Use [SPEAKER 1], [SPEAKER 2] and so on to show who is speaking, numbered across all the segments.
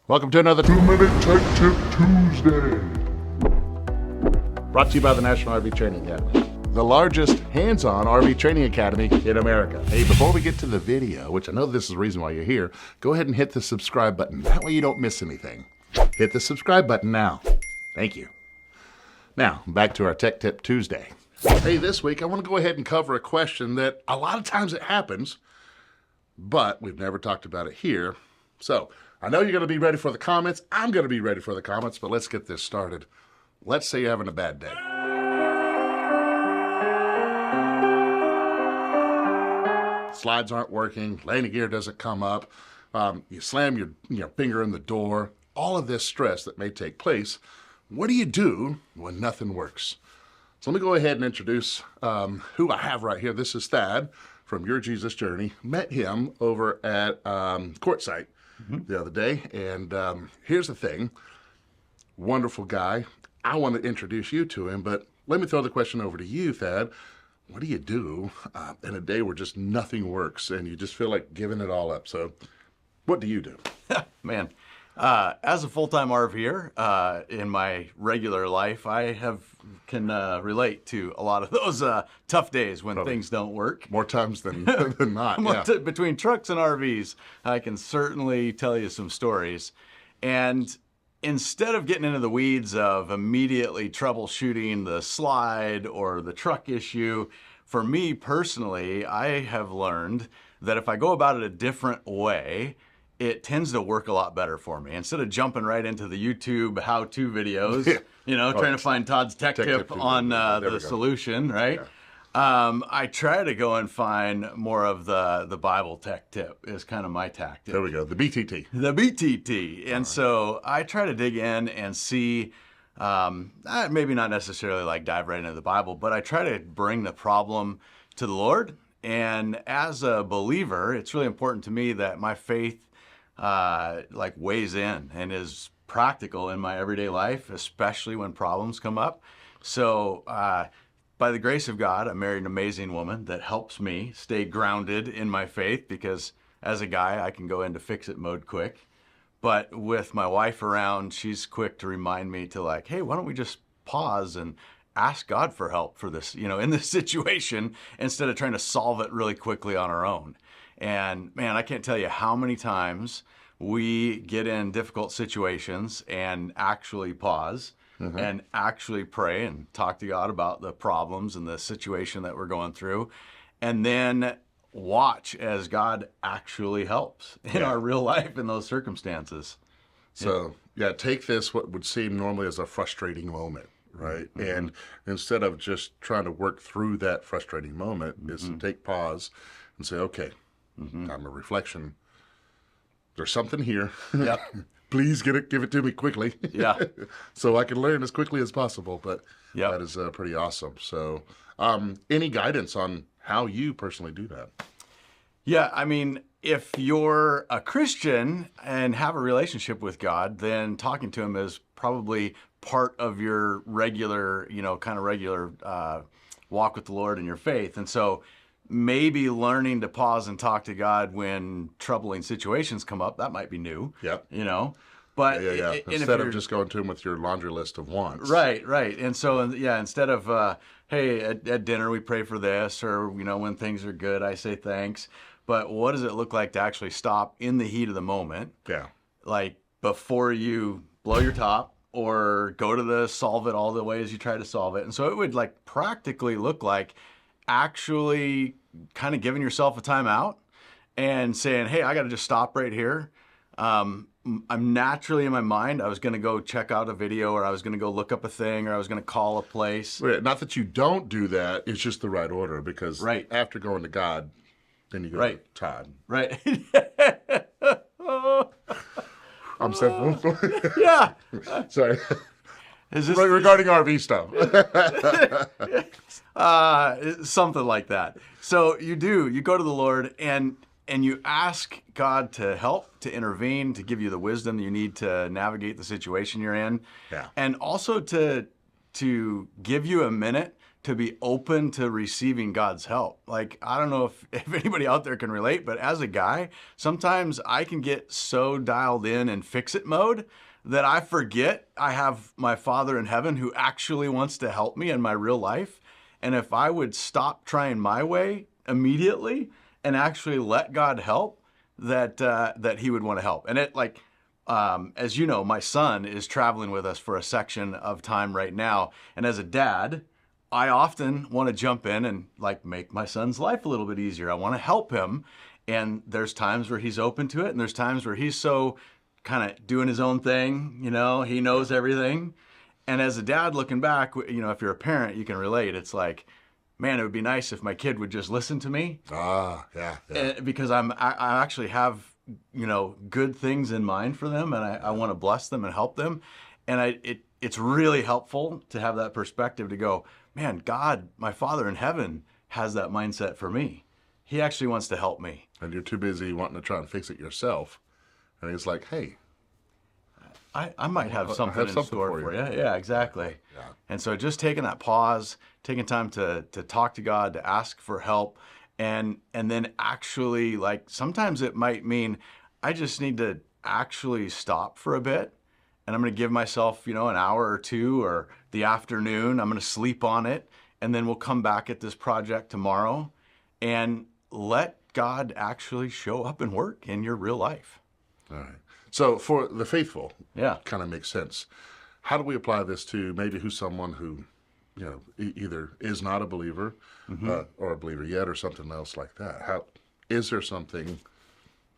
[SPEAKER 1] Welcome to another 2-Minute Tech Tip Tuesday. Brought to you by the National RV Training Academy, the largest hands-on RV training academy in America. Hey, before we get to the video, which I know this is the reason why you're here, go ahead and hit the subscribe button. That way you don't miss anything. Hit the subscribe button now. Thank you. Now, back to our Tech Tip Tuesday. Hey, this week I want to go ahead and cover a question that a lot of times it happens, but we've never talked about it here. So, I know you're going to be ready for the comments. I'm going to be ready for the comments, but let's get this started. Let's say you're having a bad day. Slides aren't working, landing gear doesn't come up, you slam your finger in the door, all of this stress that may take place. What do you do when nothing works? So let me go ahead and introduce who I have right here. This is Thad from Your Jesus Journey. Met him over at Quartzsite the other day, and here's the thing. Wonderful guy. I want to introduce you to him, but let me throw the question over to you, Thad. What do you do in a day where just nothing works and you just feel like giving it all up? So what do you do?
[SPEAKER 2] Man, as a full-time RVer in my regular life, I can relate to a lot of those tough days when
[SPEAKER 1] Probably
[SPEAKER 2] things don't work.
[SPEAKER 1] More times than not. Yeah.
[SPEAKER 2] Between trucks and RVs, I can certainly tell you some stories. And instead of getting into the weeds of immediately troubleshooting the slide or the truck issue, for me personally, I have learned that if I go about it a different way, it tends to work a lot better for me. Instead of jumping right into the YouTube how-to videos, trying to find Todd's tech tip on the solution, right? Yeah. I try to go and find more of the Bible tech tip is kind of my tactic.
[SPEAKER 1] There we go, the BTT.
[SPEAKER 2] The BTT. And so I try to dig in and see, maybe not necessarily like dive right into the Bible, but I try to bring the problem to the Lord. And as a believer, it's really important to me that my faith weighs in and is practical in my everyday life, especially when problems come up. So by the grace of God, I married an amazing woman that helps me stay grounded in my faith, because as a guy, I can go into fix-it mode quick. But with my wife around, she's quick to remind me to hey, why don't we just pause and ask God for help for this, in this situation, instead of trying to solve it really quickly on our own. And man, I can't tell you how many times we get in difficult situations and actually pause and actually pray and talk to God about the problems and the situation that we're going through, and then watch as God actually helps in our real life in those circumstances.
[SPEAKER 1] So, take this, what would seem normally as a frustrating moment, right? And instead of just trying to work through that frustrating moment, is to take pause and say, okay, time of reflection. There's something here.
[SPEAKER 2] Yep.
[SPEAKER 1] Please give it to me quickly.
[SPEAKER 2] Yeah.
[SPEAKER 1] So I can learn as quickly as possible. But
[SPEAKER 2] Yep.
[SPEAKER 1] that is pretty awesome. So any guidance on how you personally do that?
[SPEAKER 2] Yeah, I mean, if you're a Christian and have a relationship with God, then talking to him is probably part of your regular, walk with the Lord and your faith. And so maybe learning to pause and talk to God when troubling situations come up, that might be new.
[SPEAKER 1] Yep.
[SPEAKER 2] But
[SPEAKER 1] yeah.
[SPEAKER 2] and
[SPEAKER 1] Instead of just going to him with your laundry list of wants.
[SPEAKER 2] Right. And so, instead of, hey, at dinner we pray for this, or, when things are good, I say thanks. But what does it look like to actually stop in the heat of the moment?
[SPEAKER 1] Yeah.
[SPEAKER 2] Like before you blow your top or go to solve it all the ways you try to solve it. And so it would practically look like actually kind of giving yourself a timeout and saying, hey, I got to just stop right here. I'm naturally in my mind, I was going to go check out a video, or I was going to go look up a thing, or I was going to call a place.
[SPEAKER 1] Not that you don't do that, it's just the right order, because after going to God, then you go to Todd.
[SPEAKER 2] Right.
[SPEAKER 1] I'm sorry.
[SPEAKER 2] Yeah.
[SPEAKER 1] Sorry.
[SPEAKER 2] Is this
[SPEAKER 1] regarding RV stuff?
[SPEAKER 2] Something like that. So you go to the Lord and you ask God to help, to intervene, to give you the wisdom you need to navigate the situation you're in.
[SPEAKER 1] Yeah.
[SPEAKER 2] And also to give you a minute to be open to receiving God's help. Like, I don't know if anybody out there can relate, but as a guy, sometimes I can get so dialed in fix-it mode that I forget I have my Father in heaven who actually wants to help me in my real life. And if I would stop trying my way immediately and actually let God help, that he would want to help. And it, like, as you know, my son is traveling with us for a section of time right now. And as a dad, I often want to jump in and like make my son's life a little bit easier. I want to help him. And there's times where he's open to it. And there's times where he's so kind of doing his own thing, you know, he knows everything. And as a dad looking back, you know, if you're a parent, you can relate. It's like, man, it would be nice if my kid would just listen to me.
[SPEAKER 1] Yeah.
[SPEAKER 2] Because I actually have, you know, good things in mind for them, and I want to bless them and help them. And it's really helpful to have that perspective to go, man, God, my Father in heaven has that mindset for me. He actually wants to help me.
[SPEAKER 1] And you're too busy wanting to try and fix it yourself. And he's like, hey,
[SPEAKER 2] I might have something in store for you. Yeah, exactly.
[SPEAKER 1] Yeah.
[SPEAKER 2] And so just taking that pause, taking time to talk to God, to ask for help, and then actually, like, sometimes it might mean I just need to actually stop for a bit, and I'm going to give myself, you know, an hour or two or the afternoon. I'm going to sleep on it, and then we'll come back at this project tomorrow and let God actually show up and work in your real life.
[SPEAKER 1] All right. So for the faithful,
[SPEAKER 2] Yeah.
[SPEAKER 1] kind of makes sense. How do we apply this to maybe someone who, you know, either is not a believer or a believer yet or something else like that? How is there something,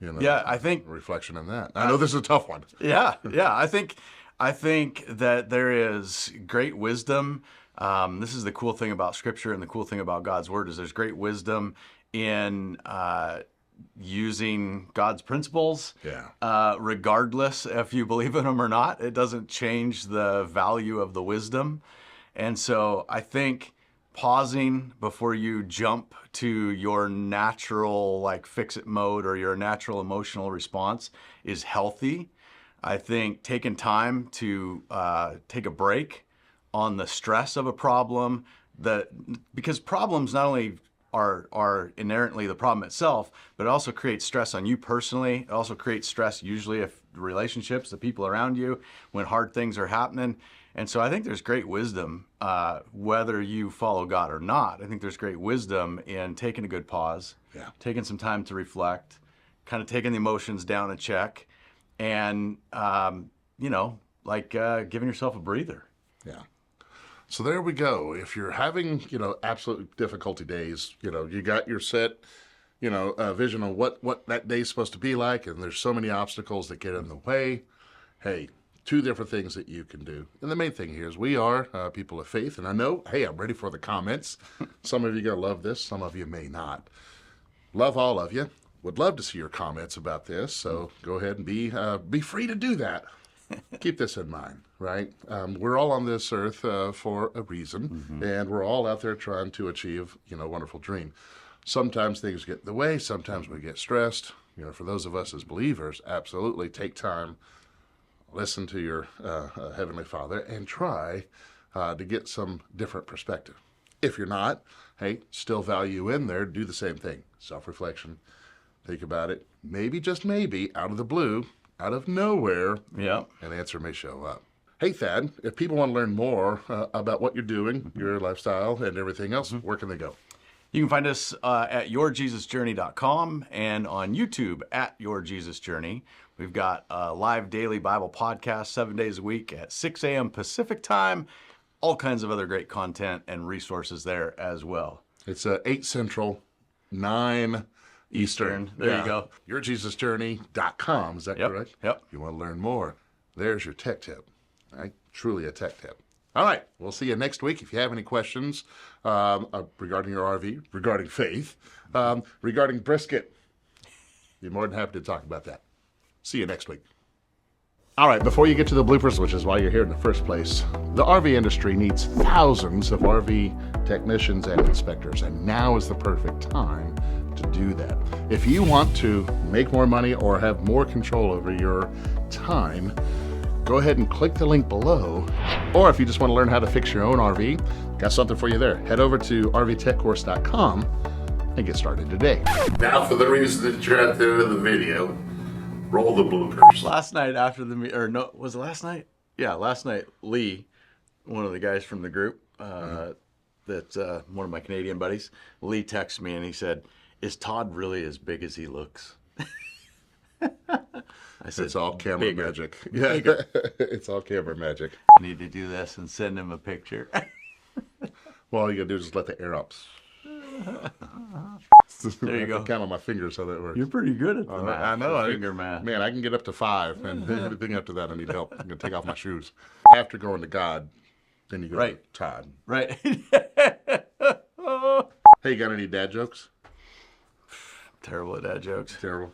[SPEAKER 1] you know,
[SPEAKER 2] Yeah, I think
[SPEAKER 1] reflection in that? I know this is a tough one.
[SPEAKER 2] Yeah. I think that there is great wisdom. This is the cool thing about Scripture and the cool thing about God's Word is there's great wisdom in using God's principles.
[SPEAKER 1] Yeah.
[SPEAKER 2] Regardless if you believe in them or not, it doesn't change the value of the wisdom. And so I think pausing before you jump to your natural, like, fix-it mode or your natural emotional response is healthy. I think taking time to take a break on the stress of a problem, because problems not only are inherently the problem itself, but it also creates stress on you personally. It also creates stress usually if the relationships, the people around you, when hard things are happening. And so I think there's great wisdom, whether you follow God or not. I think there's great wisdom in taking a good pause, taking some time to reflect, kind of taking the emotions down a check, and, you know, like giving yourself a breather.
[SPEAKER 1] Yeah. So there we go. If you're having, you know, absolute difficulty days, you know, you got your set, you know, vision of what that day's supposed to be like, and there's so many obstacles that get in the way. Hey, two different things that you can do. And the main thing here is we are people of faith. And I know, hey, I'm ready for the comments. Some of you are going to love this. Some of you may not. Love all of you. Would love to see your comments about this. So go ahead and be free to do that. Keep this in mind, right? We're all on this earth for a reason, and we're all out there trying to achieve, you know, a wonderful dream. Sometimes things get in the way. Sometimes we get stressed. You know, for those of us as believers, absolutely take time, listen to your Heavenly Father, and try to get some different perspective. If you're not, hey, still value in there. Do the same thing. Self-reflection. Think about it. Maybe, just maybe, out of the blue, out of nowhere, an answer may show up. Hey, Thad, if people want to learn more about what you're doing, your lifestyle, and everything else, where can they go?
[SPEAKER 2] You can find us at yourjesusjourney.com and on YouTube at Your Jesus Journey. We've got a live daily Bible podcast 7 days a week at 6 a.m. Pacific time. All kinds of other great content and resources there as well.
[SPEAKER 1] It's 8 Central, 9 Eastern.
[SPEAKER 2] There you go.
[SPEAKER 1] yourjesusjourney.com. Is that correct?
[SPEAKER 2] Yep.
[SPEAKER 1] If you want to learn more, there's your tech tip. Right? Truly a tech tip. All right. We'll see you next week. If you have any questions regarding your RV, regarding faith, regarding brisket, be more than happy to talk about that. See you next week. All right, before you get to the bloopers, which is why you're here in the first place, the RV industry needs thousands of RV technicians and inspectors, and now is the perfect time to do that. If you want to make more money or have more control over your time, go ahead and click the link below. Or if you just want to learn how to fix your own RV, got something for you there. Head over to rvtechcourse.com and get started today. Now for the reason that you're at the end of the video, roll the bloopers.
[SPEAKER 2] Last night after the or no, was it last night? Yeah, last night Lee, one of the guys from the group, that's one of my Canadian buddies, Lee texted me and he said, "Is Todd really as big as he looks?" I said,
[SPEAKER 1] It's all camera
[SPEAKER 2] bigger.
[SPEAKER 1] magic. Yeah, it's all camera magic.
[SPEAKER 2] I need to do this and send him a picture.
[SPEAKER 1] Well, all you gotta do is just let the air up.
[SPEAKER 2] There you go.
[SPEAKER 1] Count on my fingers how that works.
[SPEAKER 2] You're pretty good at the math.
[SPEAKER 1] I know.
[SPEAKER 2] the finger math.
[SPEAKER 1] Man, I can get up to 5, and anything after that, I need help. I'm gonna take off my shoes. After going to God, then you go
[SPEAKER 2] Right.
[SPEAKER 1] to Todd.
[SPEAKER 2] Right.
[SPEAKER 1] Hey, you got any dad jokes?
[SPEAKER 2] Terrible at dad jokes.
[SPEAKER 1] Terrible.